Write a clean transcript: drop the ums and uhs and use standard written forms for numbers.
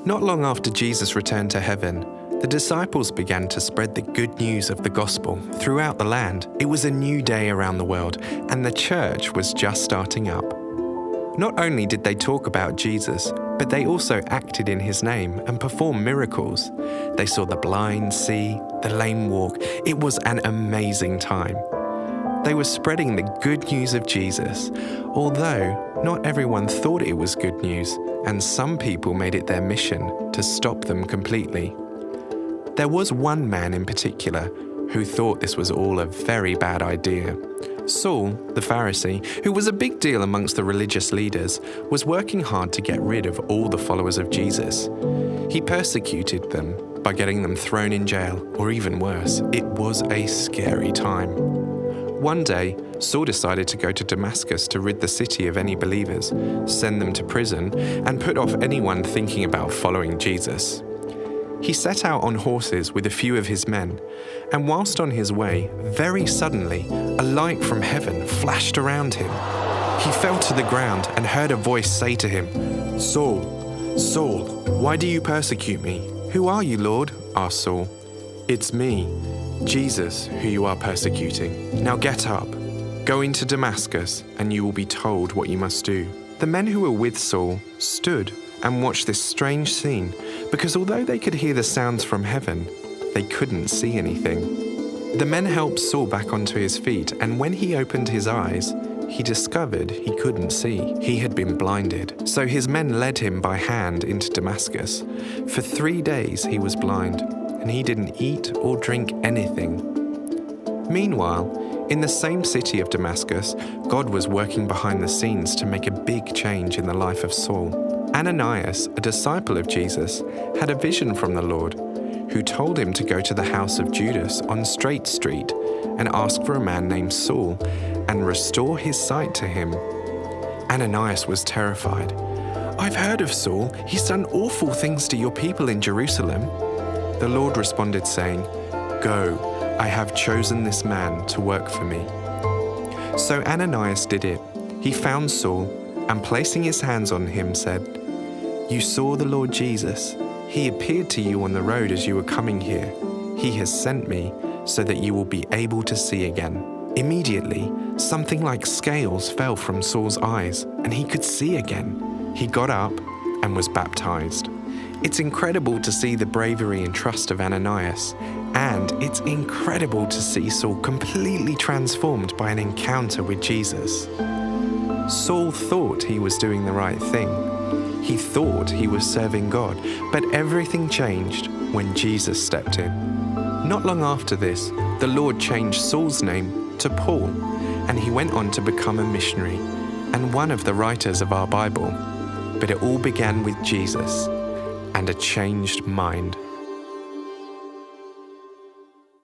Not long after Jesus returned to heaven, the disciples began to spread the good news of the gospel throughout the land. It was a new day around the world, and the church was just starting up. Not only did they talk about Jesus, but they also acted in his name and performed miracles. They saw the blind see, the lame walk. It was an amazing time. They were spreading the good news of Jesus, although not everyone thought it was good news, and some people made it their mission to stop them completely. There was one man in particular who thought this was all a very bad idea. Saul, the Pharisee, who was a big deal amongst the religious leaders, was working hard to get rid of all the followers of Jesus. He persecuted them by getting them thrown in jail, or even worse. It was a scary time. One day, Saul decided to go to Damascus to rid the city of any believers, send them to prison, and put off anyone thinking about following Jesus. He set out on horses with a few of his men, and whilst on his way, very suddenly, a light from heaven flashed around him. He fell to the ground and heard a voice say to him, "Saul, Saul, why do you persecute me?" "Who are you, Lord?" asked Saul. "It's me, Jesus, who you are persecuting. Now get up, go into Damascus, and you will be told what you must do." The men who were with Saul stood and watched this strange scene, because although they could hear the sounds from heaven, they couldn't see anything. The men helped Saul back onto his feet, and when he opened his eyes, he discovered he couldn't see. He had been blinded. So his men led him by hand into Damascus. For 3 days he was blind, and he didn't eat or drink anything. Meanwhile, in the same city of Damascus, God was working behind the scenes to make a big change in the life of Saul. Ananias, a disciple of Jesus, had a vision from the Lord, who told him to go to the house of Judas on Straight Street and ask for a man named Saul and restore his sight to him. Ananias was terrified. "I've heard of Saul. He's done awful things to your people in Jerusalem." The Lord responded saying, "Go, I have chosen this man to work for me." So Ananias did it. He found Saul and placing his hands on him said, "You saw the Lord Jesus. He appeared to you on the road as you were coming here. He has sent me so that you will be able to see again." Immediately, something like scales fell from Saul's eyes and he could see again. He got up and was baptized. It's incredible to see the bravery and trust of Ananias, and it's incredible to see Saul completely transformed by an encounter with Jesus. Saul thought he was doing the right thing. He thought he was serving God, but everything changed when Jesus stepped in. Not long after this, the Lord changed Saul's name to Paul, and he went on to become a missionary and one of the writers of our Bible. But it all began with Jesus and a changed mind.